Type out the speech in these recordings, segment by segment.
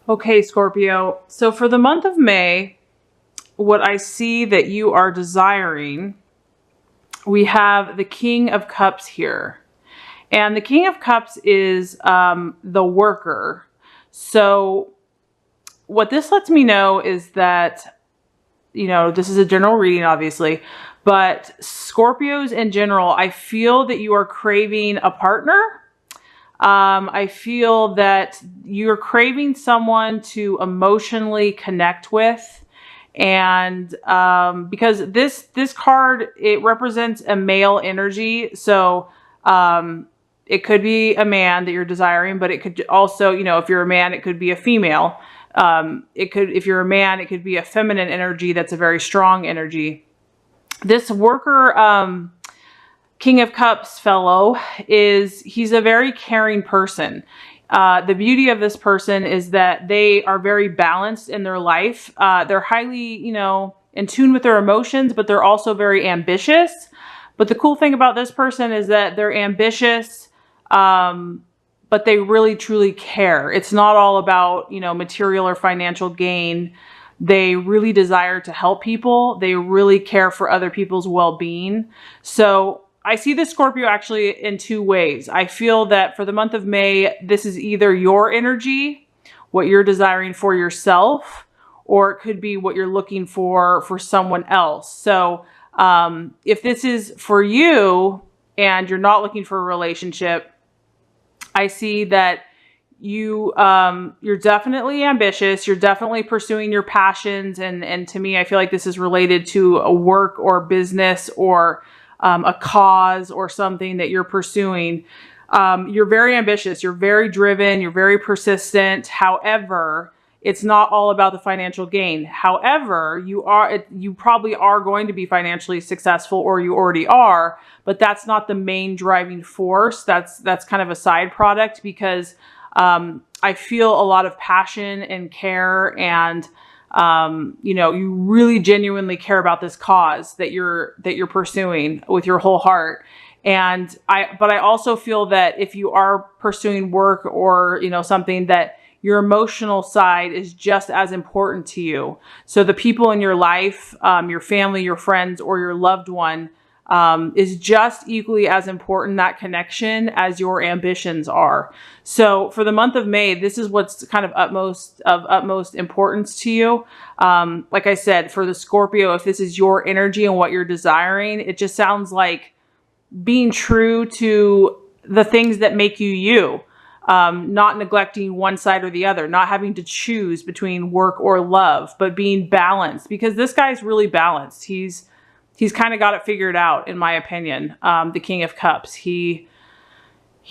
Okay, Scorpio. So for the month of May, what I see that you are desiring, we have the King of Cups here. And the King of Cups is the worker. So what this lets me know is that, this is a general reading, obviously, but Scorpios in general, I feel that you are craving a partner. I feel that you're craving someone to emotionally connect with. And because this card, it represents a male energy. So it could be a man that you're desiring, but it could also, if you're a man, it could be a female. If you're a man, it could be a feminine energy that's a very strong energy. This worker, King of Cups fellow, he's a very caring person. The beauty of this person is that they are very balanced in their life. They're highly, in tune with their emotions, but they're also very ambitious. But the cool thing about this person is that they're ambitious, but they really truly care. It's not all about, material or financial gain. They really desire to help people. They really care for other people's well-being. So I see this Scorpio actually in two ways. I feel that for the month of May, this is either your energy, what you're desiring for yourself, or it could be what you're looking for someone else. So if this is for you and you're not looking for a relationship, I see that you're definitely ambitious. You're definitely pursuing your passions. And to me, I feel like this is related to a work or business or a cause or something that you're pursuing. You're very ambitious. You're very driven. You're very persistent. However, it's not all about the financial gain. However, you probably are going to be financially successful, or you already are, but that's not the main driving force. That's kind of a side product, because I feel a lot of passion and care, and you really genuinely care about this cause that you're pursuing with your whole heart. But I also feel that if you are pursuing work or, something, that your emotional side is just as important to you. So the people in your life, your family, your friends, or your loved one, is just equally as important, that connection, as your ambitions are. So for the month of May, this is what's kind of utmost importance to you. Like I said, for the Scorpio, if this is your energy and what you're desiring, it just sounds like being true to the things that make you you. Not neglecting one side or the other, not having to choose between work or love, but being balanced, because this guy's really balanced. He's kind of got it figured out, in my opinion. The King of Cups. He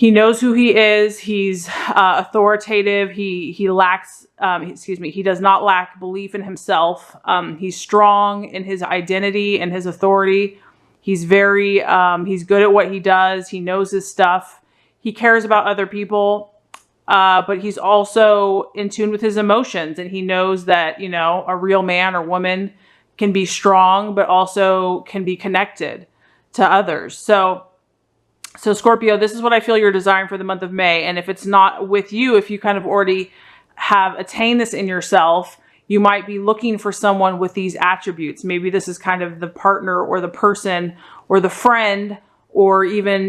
knows who he is. He's authoritative. He does not lack belief in himself. He's strong in his identity and his authority. He's good at what he does. He knows his stuff. He cares about other people, but he's also in tune with his emotions, and he knows that, a real man or woman can be strong, but also can be connected to others. So Scorpio, this is what I feel you're desiring for the month of May. And if it's not with you, if you kind of already have attained this in yourself, you might be looking for someone with these attributes. Maybe this is kind of the partner or the person or the friend, or even,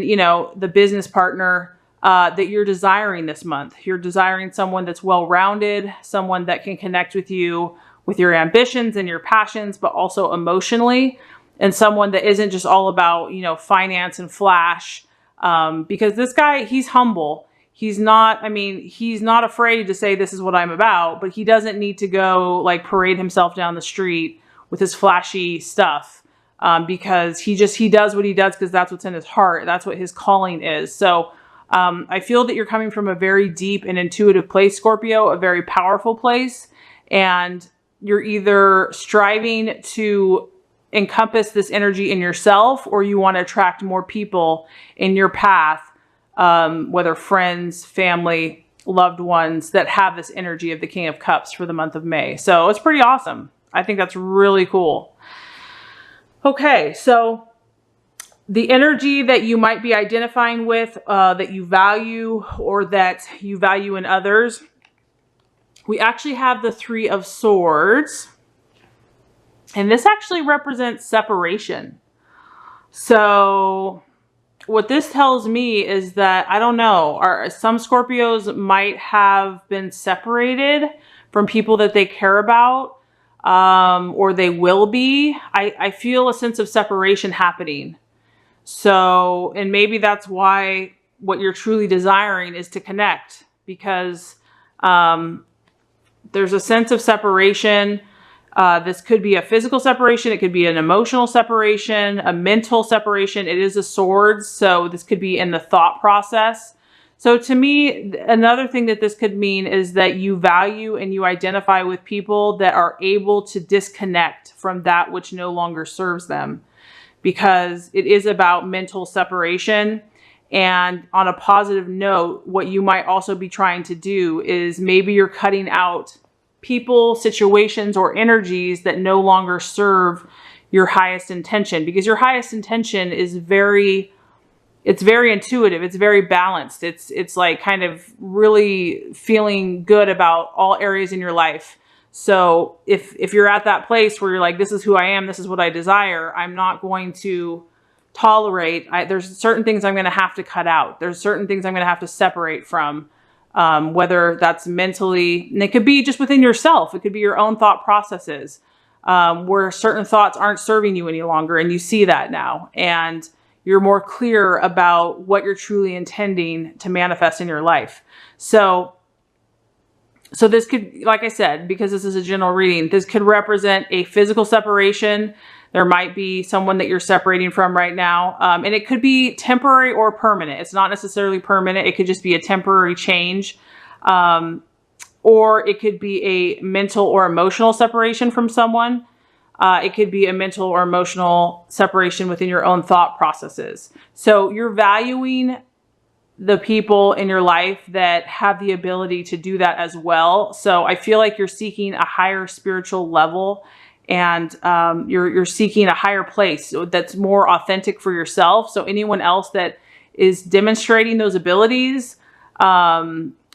the business partner that you're desiring this month. You're desiring someone that's well-rounded, someone that can connect with you with your ambitions and your passions, but also emotionally, and someone that isn't just all about, finance and flash. Because this guy, he's humble. He's not afraid to say, this is what I'm about, but he doesn't need to go parade himself down the street with his flashy stuff. Because he does what he does because that's what's in his heart. That's what his calling is. So I feel that you're coming from a very deep and intuitive place, Scorpio, a very powerful place. And you're either striving to encompass this energy in yourself, or you want to attract more people in your path, whether friends, family, loved ones, that have this energy of the King of Cups for the month of May. So it's pretty awesome. I think that's really cool. Okay, so the energy that you might be identifying with, that you value, or that you value in others, we actually have the Three of Swords. And this actually represents separation. So what this tells me is that, I don't know, some Scorpios might have been separated from people that they care about, or they will be. I feel a sense of separation happening. So, and maybe that's why what you're truly desiring is to connect, because there's a sense of separation. This could be a physical separation. It could be an emotional separation, a mental separation. It is a sword, so this could be in the thought process. So to me, another thing that this could mean is that you value and you identify with people that are able to disconnect from that which no longer serves them, because it is about mental separation. And on a positive note, what you might also be trying to do is maybe you're cutting out people, situations, or energies that no longer serve your highest intention, because your highest intention is it's very intuitive. It's very balanced. It's like kind of really feeling good about all areas in your life. So if you're at that place where you're like, this is who I am, this is what I desire, I'm not going to tolerate, there's certain things I'm going to have to cut out. There's certain things I'm going to have to separate from, whether that's mentally, and it could be just within yourself. It could be your own thought processes, where certain thoughts aren't serving you any longer. And you see that now, and you're more clear about what you're truly intending to manifest in your life. So this could, like I said, because this is a general reading, this could represent a physical separation. There might be someone that you're separating from right now. And it could be temporary or permanent. It's not necessarily permanent. It could just be a temporary change. Or it could be a mental or emotional separation from someone. It could be a mental or emotional separation within your own thought processes. So you're valuing the people in your life that have the ability to do that as well. So I feel like you're seeking a higher spiritual level, and you're seeking a higher place that's more authentic for yourself. So anyone else that is demonstrating those abilities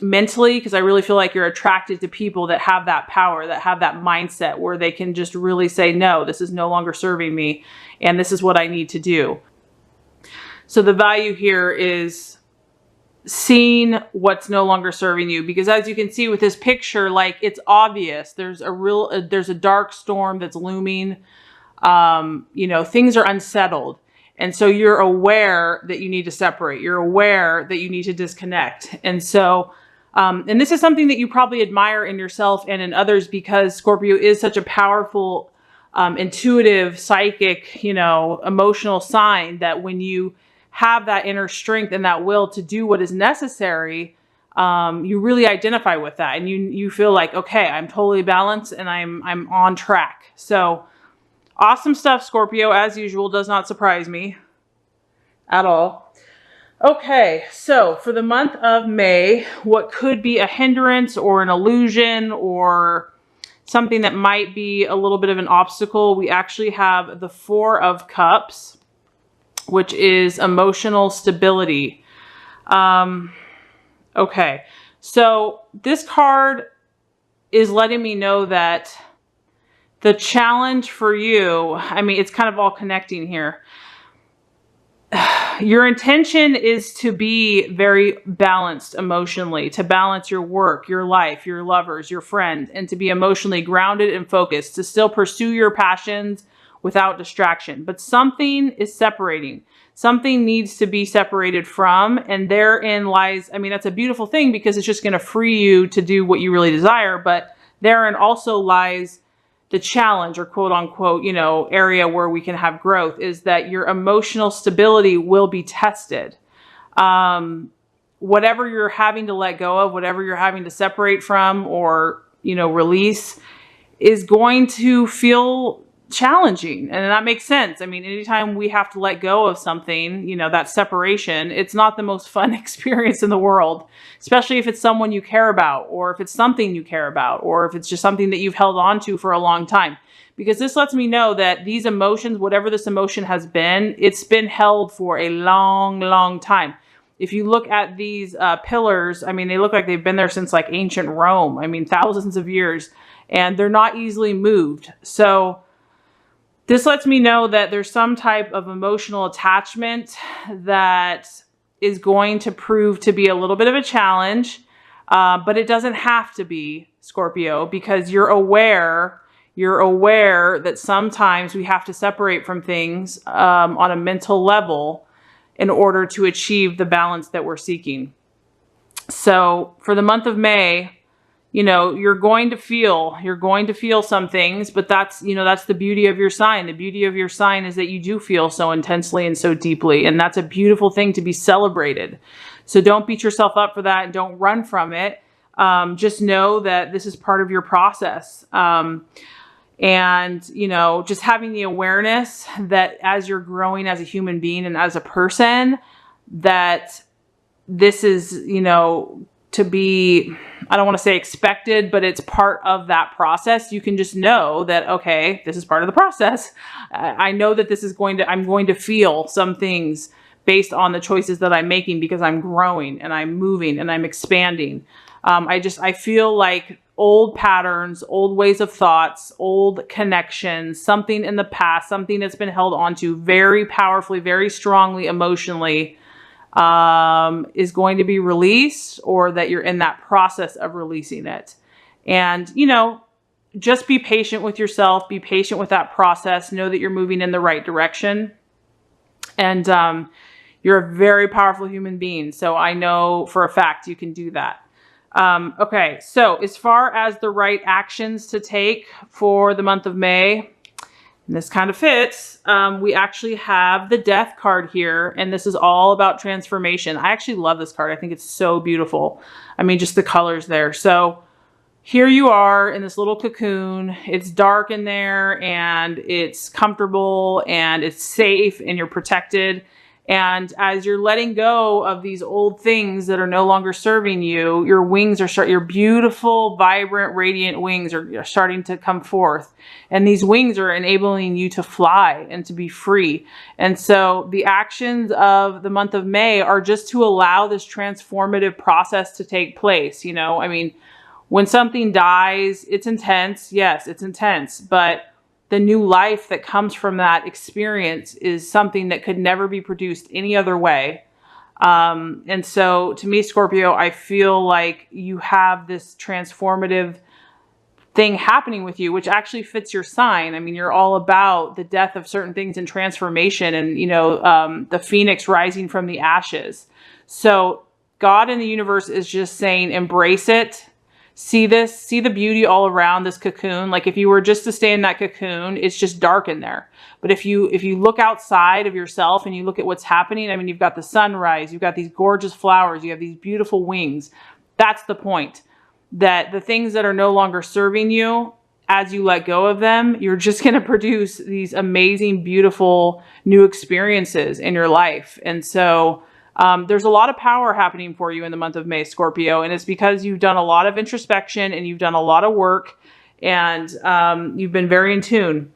mentally, because I really feel like you're attracted to people that have that power, that have that mindset where they can just really say, no, this is no longer serving me, and this is what I need to do. So the value here is seeing what's no longer serving you, because as you can see with this picture, like, it's obvious there's a dark storm that's looming. You know, things are unsettled, and so you're aware that you need to separate. You're aware that you need to disconnect. And so and this is something that you probably admire in yourself and in others, because Scorpio is such a powerful, intuitive, psychic, you know, emotional sign, that when you have that inner strength and that will to do what is necessary, you really identify with that, and you feel like, okay, I'm totally balanced and I'm on track. So awesome stuff, Scorpio, as usual. Does not surprise me at all. Okay, so for the month of May, what could be a hindrance or an illusion or something that might be a little bit of an obstacle, we actually have the Four of Cups, which is emotional stability. Okay, so this card is letting me know that the challenge for you, I mean, it's kind of all connecting here. Your intention is to be very balanced emotionally, to balance your work, your life, your lovers, your friends, and to be emotionally grounded and focused, to still pursue your passions without distraction. But something is separating. Something needs to be separated from, and therein lies, I mean, that's a beautiful thing, because it's just going to free you to do what you really desire. But therein also lies the challenge, or quote unquote, you know, area where we can have growth, is that your emotional stability will be tested. Whatever you're having to let go of, whatever you're having to separate from, or, you know, release, is going to feel challenging. And that makes sense. I mean, anytime we have to let go of something, you know, that separation, it's not the most fun experience in the world, especially if it's someone you care about, or if it's something you care about, or if it's just something that you've held on to for a long time. Because this lets me know that these emotions, whatever this emotion has been, it's been held for a long, long time. if you look at these pillars, I mean, they look like they've been there since like ancient Rome. I mean, thousands of years, and they're not easily moved. So this lets me know that there's some type of emotional attachment that is going to prove to be a little bit of a challenge, but it doesn't have to be, Scorpio, because you're aware that sometimes we have to separate from things on a mental level in order to achieve the balance that we're seeking. So for the month of May, you know, you're going to feel some things, but that's the beauty of your sign. The beauty of your sign is that you do feel so intensely and so deeply, and that's a beautiful thing to be celebrated. So don't beat yourself up for that and don't run from it. Just know that this is part of your process. And, you know, just having the awareness that as you're growing as a human being and as a person, that this is, you know, to be, I don't want to say expected, but it's part of that process. You can just know that, okay, this is part of the process. I know that I'm going to feel some things based on the choices that I'm making because I'm growing and I'm moving and I'm expanding. I feel like old patterns, old ways of thoughts, old connections, something in the past, something that's been held onto very powerfully, very strongly emotionally, is going to be released, or that you're in that process of releasing it. And, you know, just be patient with yourself, be patient with that process, know that you're moving in the right direction. And you're a very powerful human being. So I know for a fact you can do that. Okay, so as far as the right actions to take for the month of May, and this kind of fits, we actually have the Death card here, and this is all about transformation. I actually love this card. I think it's so beautiful. I mean, just the colors there. So here you are in this little cocoon. It's dark in there, and it's comfortable, and it's safe, and you're protected. And as you're letting go of these old things that are no longer serving you, your wings are your beautiful, vibrant, radiant wings are starting to come forth. And these wings are enabling you to fly and to be free. And so the actions of the month of May are just to allow this transformative process to take place. You know, I mean, when something dies, it's intense. Yes, it's intense, but the new life that comes from that experience is something that could never be produced any other way. And so to me, Scorpio, I feel like you have this transformative thing happening with you, which actually fits your sign. I mean, you're all about the death of certain things and transformation, and, you know, the phoenix rising from the ashes. So God in the universe is just saying, embrace it. See this, see the beauty all around this cocoon. Like if you were just to stay in that cocoon, it's just dark in there. But if you look outside of yourself and you look at what's happening, I mean, you've got the sunrise, you've got these gorgeous flowers, you have these beautiful wings. That's the point. That the things that are no longer serving you, as you let go of them, you're just going to produce these amazing, beautiful new experiences in your life. And so there's a lot of power happening for you in the month of May, Scorpio, and it's because you've done a lot of introspection and you've done a lot of work, and you've been very in tune.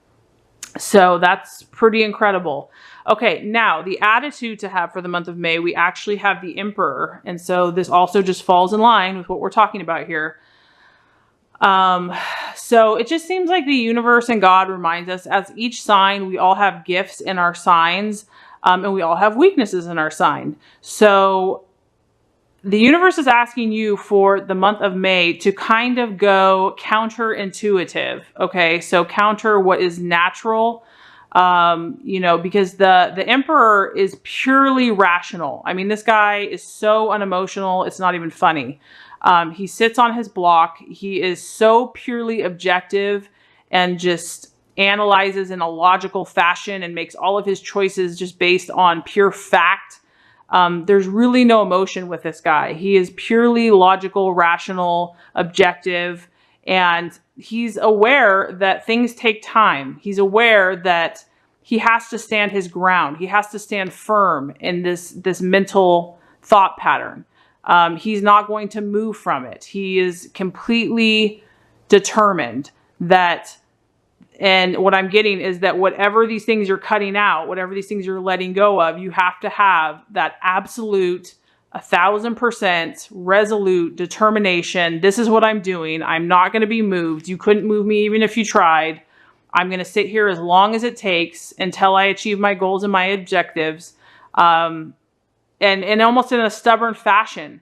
So that's pretty incredible. Okay, now the attitude to have for the month of May, we actually have the Emperor, and so this also just falls in line with what we're talking about here. So it just seems like the universe and God reminds us, as each sign, we all have gifts in our signs. And we all have weaknesses in our sign. So the universe is asking you for the month of May to kind of go counterintuitive. Okay, so counter what is natural, you know, because the Emperor is purely rational. I mean, this guy is so unemotional, it's not even funny. He sits on his block. He is so purely objective and just analyzes in a logical fashion and makes all of his choices just based on pure fact. There's really no emotion with this guy. He is purely logical, rational, objective, and he's aware that things take time. He's aware that he has to stand his ground. He has to stand firm in this mental thought pattern. He's not going to move from it. He is completely determined that. And what I'm getting is that whatever these things you're cutting out, whatever these things you're letting go of, you have to have that absolute 1,000% resolute determination. This is what I'm doing. I'm not going to be moved. You couldn't move me even if you tried. I'm going to sit here as long as it takes until I achieve my goals and my objectives. And almost in a stubborn fashion.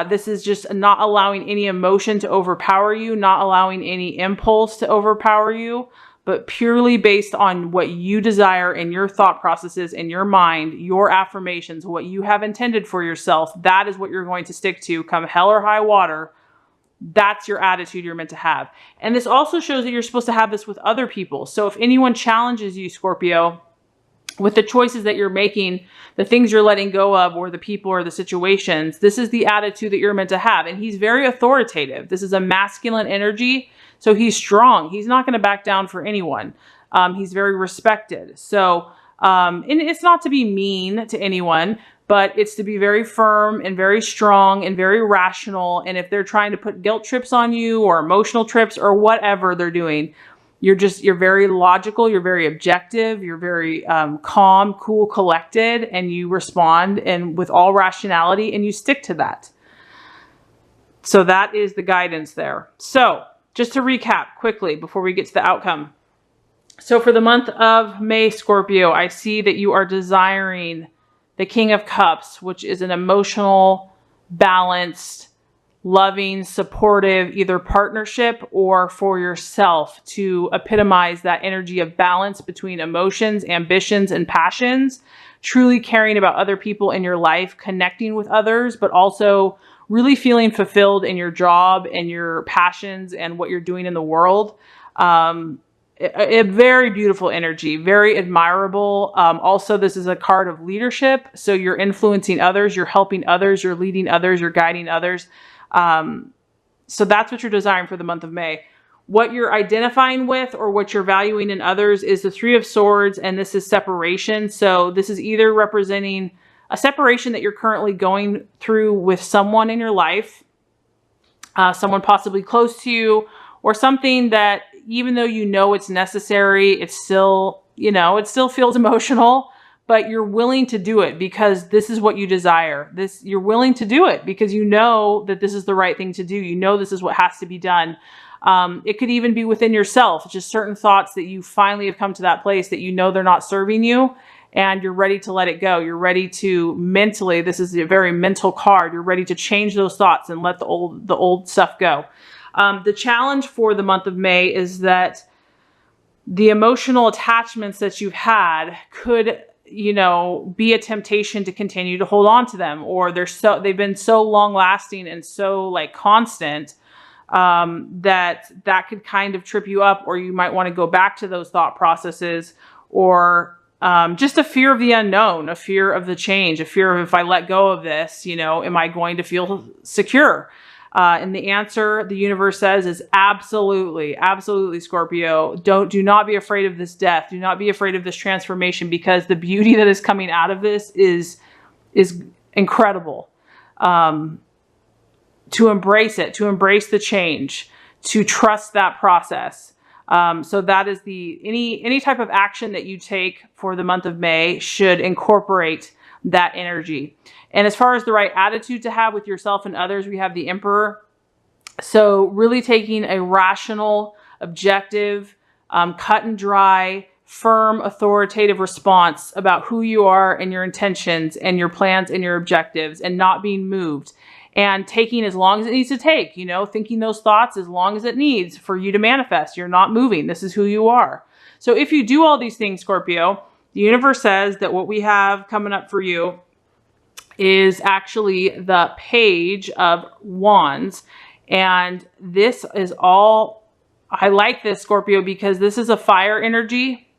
This is just not allowing any emotion to overpower you, not allowing any impulse to overpower you, but purely based on what you desire in your thought processes, in your mind, your affirmations, what you have intended for yourself. That is what you're going to stick to come hell or high water. That's your attitude you're meant to have. And this also shows that you're supposed to have this with other people. So if anyone challenges you, Scorpio, with the choices that you're making, the things you're letting go of, or the people or the situations, this is the attitude that you're meant to have. And he's very authoritative. This is a masculine energy. So he's strong. He's not going to back down for anyone. He's very respected. So, and it's not to be mean to anyone, but it's to be very firm and very strong and very rational. And if they're trying to put guilt trips on you or emotional trips or whatever they're doing, you're very logical, you're very objective, you're very calm, cool, collected, and you respond and with all rationality, and you stick to that. So that is the guidance there. So just to recap quickly before we get to the outcome. So for the month of May, Scorpio, I see that you are desiring the King of Cups, which is an emotional, balanced, loving, supportive, either partnership or for yourself, to epitomize that energy of balance between emotions, ambitions, and passions, truly caring about other people in your life, connecting with others, but also really feeling fulfilled in your job and your passions and what you're doing in the world. A very beautiful energy, very admirable. Also, this is a card of leadership. So you're influencing others, you're helping others, you're leading others, you're guiding others. So that's what you're desiring for the month of May. What you're identifying with or what you're valuing in others is the Three of Swords, and this is separation. So this is either representing a separation that you're currently going through with someone in your life, someone possibly close to you, or something that even though you know it's necessary, it's still, it still feels emotional, but you're willing to do it because this is what you desire. You're willing to do it because you know that this is the right thing to do. You know this is what has to be done. It could even be within yourself, just certain thoughts that you finally have come to that place that you know they're not serving you, and you're ready to let it go. You're ready to mentally, this is a very mental card, you're ready to change those thoughts and let the old stuff go. The challenge for the month of May is that the emotional attachments that you've had could, be a temptation to continue to hold on to them, or they've been so long lasting and so constant, that could kind of trip you up, or you might want to go back to those thought processes, or just a fear of the unknown, a fear of the change, a fear of, if I let go of this, am I going to feel secure? And the answer the universe says is absolutely, absolutely, Scorpio. Do not be afraid of this death. Do not be afraid of this transformation, because the beauty that is coming out of this is incredible. To embrace it, to embrace the change, to trust that process. So that is any type of action that you take for the month of May should incorporate that energy. And as far as the right attitude to have with yourself and others, we have the Emperor. So really taking a rational, objective, cut and dry, firm, authoritative response about who you are and your intentions and your plans and your objectives, and not being moved, and taking as long as it needs to take, thinking those thoughts as long as it needs for you to manifest. You're not moving. This is who you are. So if you do all these things, Scorpio, the universe says that what we have coming up for you is actually the Page of Wands. And this is all, I like this, Scorpio, because this is a fire energy.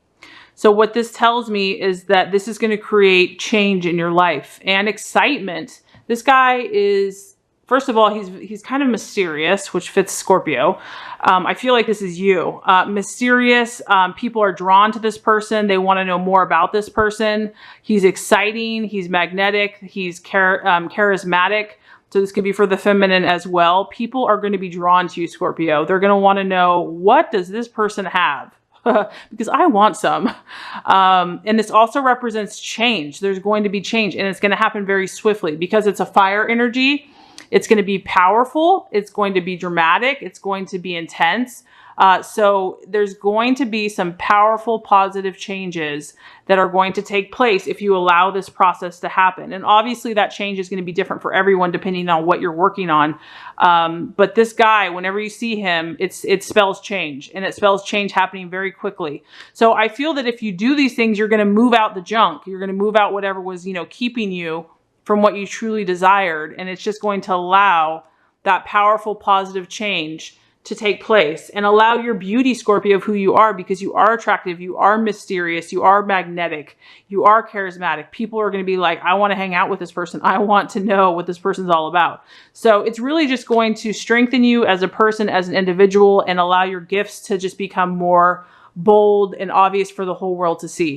So what this tells me is that this is going to create change in your life and excitement. This guy is, first of all, he's kind of mysterious, which fits Scorpio. I feel like this is you. Mysterious. People are drawn to this person. They want to know more about this person. He's exciting. He's magnetic. He's charismatic. So this could be for the feminine as well. People are going to be drawn to you, Scorpio. They're going to want to know, what does this person have? because I want some. And this also represents change. There's going to be change, and it's going to happen very swiftly because it's a fire energy. It's going to be powerful. It's going to be dramatic. It's going to be intense. So there's going to be some powerful positive changes that are going to take place if you allow this process to happen. And obviously that change is going to be different for everyone depending on what you're working on. But this guy, whenever you see him, it spells change, and it spells change happening very quickly. So I feel that if you do these things, you're going to move out the junk. You're going to move out whatever was, keeping you from what you truly desired. And it's just going to allow that powerful positive change to take place, and allow your beauty, Scorpio, of who you are, because you are attractive, you are mysterious, you are magnetic, you are charismatic. People are going to be like, I want to hang out with this person. I want to know what this person's all about. So it's really just going to strengthen you as a person, as an individual, and allow your gifts to just become more bold and obvious for the whole world to see.